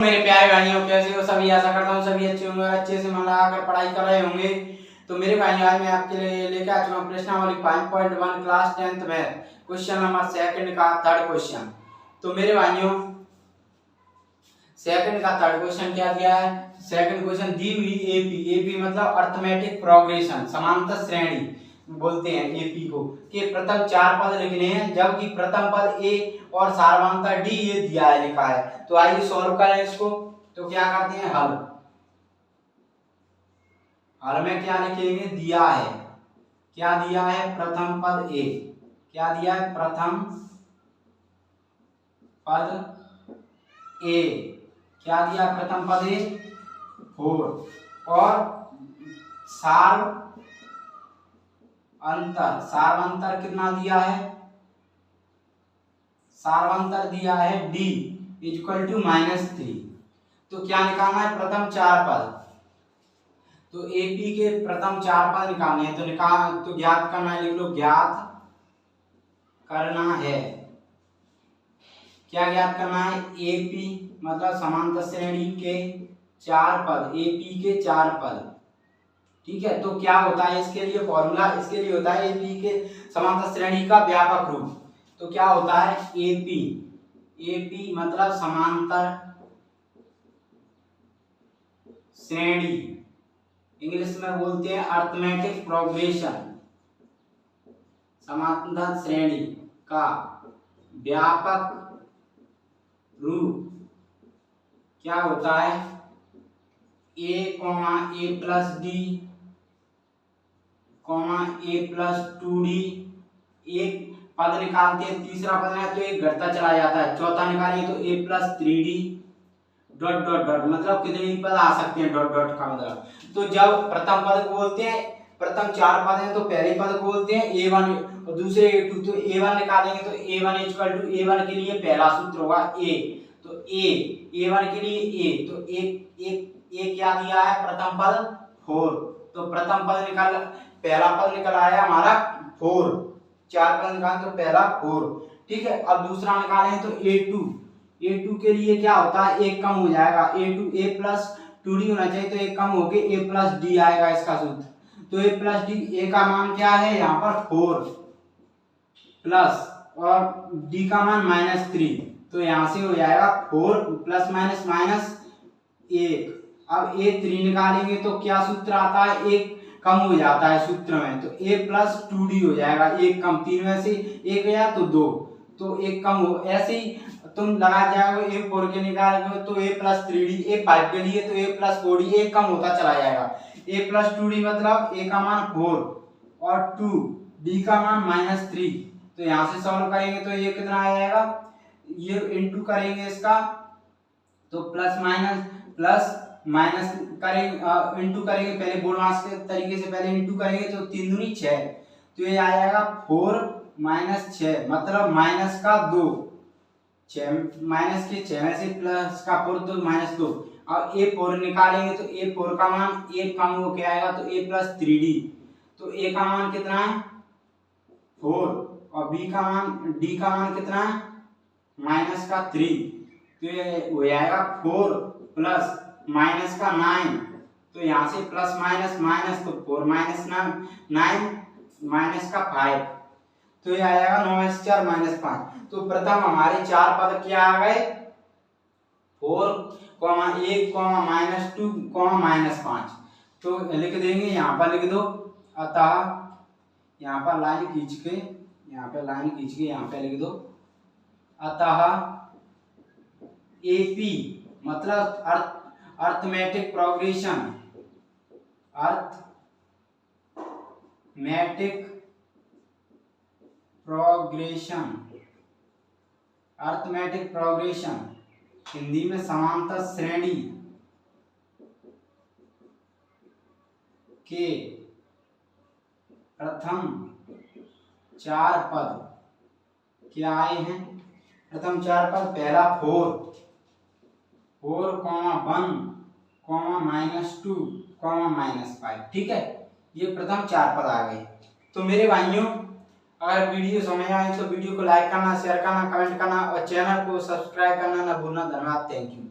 मेरे प्यारे भाइयों, कैसे हो सभी। आशा करता हूँ सभी अच्छे होंगे, अच्छे से मन लगाकर पढ़ाई कर रहे होंगे। तो मेरे भाइयों, आज मैं आपके लिए लेकर आ चुका हूँ प्रश्नावली 5.1 क्लास 10th में क्वेश्चन नंबर सेकंड का थर्ड क्वेश्चन। तो मेरे भाइयों, सेकंड का थर्ड क्वेश्चन क्या दिया है। सेकंड क्वेश्चन दी हुई एपी, एपी मतलब अर्थमेटिक प्रोग्रेशन, समांतर श्रेणी बोलते हैं एपी को, के प्रथम चार पद लिखने हैं, जबकि प्रथम पद ए और सार्वधातुक डी ये दिया है, लिखा है। तो आइए सॉल्व करें इसको। तो क्या करते हैं, हल। हल में क्या लिखेंगे, दिया है, क्या दिया है, प्रथम पद ए, क्या दिया है, प्रथम पद ए, क्या दिया, प्रथम पद ए 4, और सार्वंतर कितना दिया है, सार्वंतर दिया है d इक्वल टू -3। तो क्या निकालना है, प्रथम चार पद। तो एपी के प्रथम चार पद निकालने हैं। तो ज्ञात करना है, लिख लो, ज्ञात करना है। क्या ज्ञात करना है, एपी मतलब समांतर श्रेणी के चार पद, एपी के चार पद। ठीक है, तो क्या होता है इसके लिए फॉर्मूला, इसके लिए होता है एपी के समांतर श्रेणी का व्यापक रूप। तो क्या होता है, एपी, एपी मतलब समांतर श्रेणी, इंग्लिश में बोलते हैं अर्थमेटिक प्रोग्रेशन, समांतर श्रेणी का व्यापक रूप क्या होता है, a plus d a plus 2d। एक पद निकालते हैं, तीसरा पद है तो एक घटता चला जाता है, चौथा निकालिए तो a plus 3d dot dot dot, मतलब कितने पद आ सकते हैं, डॉट डॉट का मतलब। तो जब प्रथम पद को बोलते हैं, प्रथम चार पद हैं तो पहले पद को बोलते हैं a1 और दूसरे a2। तो a1 निकालेंगे तो a1 इक्वल टू, a1 के लिए पहला सूत्र होगा a, तो a1 के लिए a, तो a क्या दिया है, प्रथम पद 4। तो प्रथम पद निकाल, पहला पद निकल आया हमारा 4, चार पद निकालें तो पहला 4। ठीक है, अब दूसरा निकालें तो a2 के लिए क्या होता है, एक कम हो जाएगा, a प्लस 2d होना चाहिए, तो एक कम होके a प्लस d आएगा इसका सूत्र। तो a प्लस d, a का मान क्या है यहाँ पर 4 प्लस, और d का मान -3, तो यहाँ से हो जाएगा 4 प्लस माइनस माइनस 1। अब a3 निकालेंगे तो क्या सूत्र आता है, एक कम हो जाता है सूत्र में, तो a प्लस 2d हो जाएगा, एक कम, तीन में से एक गया तो 2, तो एक कम हो। ऐसे ही तुम लगा जाओगे, a4 के निकालोगे तो a प्लस 3d, a5 के लिए तो a प्लस 4d, एक कम होता चला जाएगा। a प्लस 2d मतलब a का मान 4 और 2, d का मान -3। तो यहाँ से सॉल्व करेंगे तो ये कितना आ जाएगा, ये इंटू करेंगे इसका तो प्लस माइनस करेंगे, इंटू करेंगे, पहले बोलवास के तरीके से पहले इंटू करेंगे तो 3 दूनी 6, तो ये आ जाएगा 4 - 6 मतलब माइनस का 2, 6 माइनस के 6 में से प्लस का 4 तो -2। अब a4 निकालेंगे तो a4 का मान एक कम हो के आएगा तो a प्लस 3d, तो a का मान कितना है 4 और d का मान कितना है माइनस का 3, तो ये हो जाएगा 4 प्लस माइनस का 9, तो यहाँ से प्लस माइनस तो 4 माइनस 9 माइनस का 5, तो ये आएगा 9 में से 4 -5। तो प्रथम हमारे चार पद क्या आ गए, 4, 1, -2, -5। तो लिख देंगे, यहाँ पर लिख दो, अतः यहाँ पर लाइन खींच के, यहाँ पे लिख दो, अतः एपी मतलब arithmetic progression, arithmetic progression Hindi में समांतर श्रेणी के प्रथम चार पद क्या आए हैं, प्रथम चार पद, पहला 4, 1, -2, -5। ठीक है, ये प्रथम चार पद आ गए। तो मेरे भाइयों, अगर वीडियो समझ आए तो वीडियो को लाइक करना, शेयर करना, कमेंट करना और चैनल को सब्सक्राइब करना ना भूलना। धन्यवाद, थैंक यू।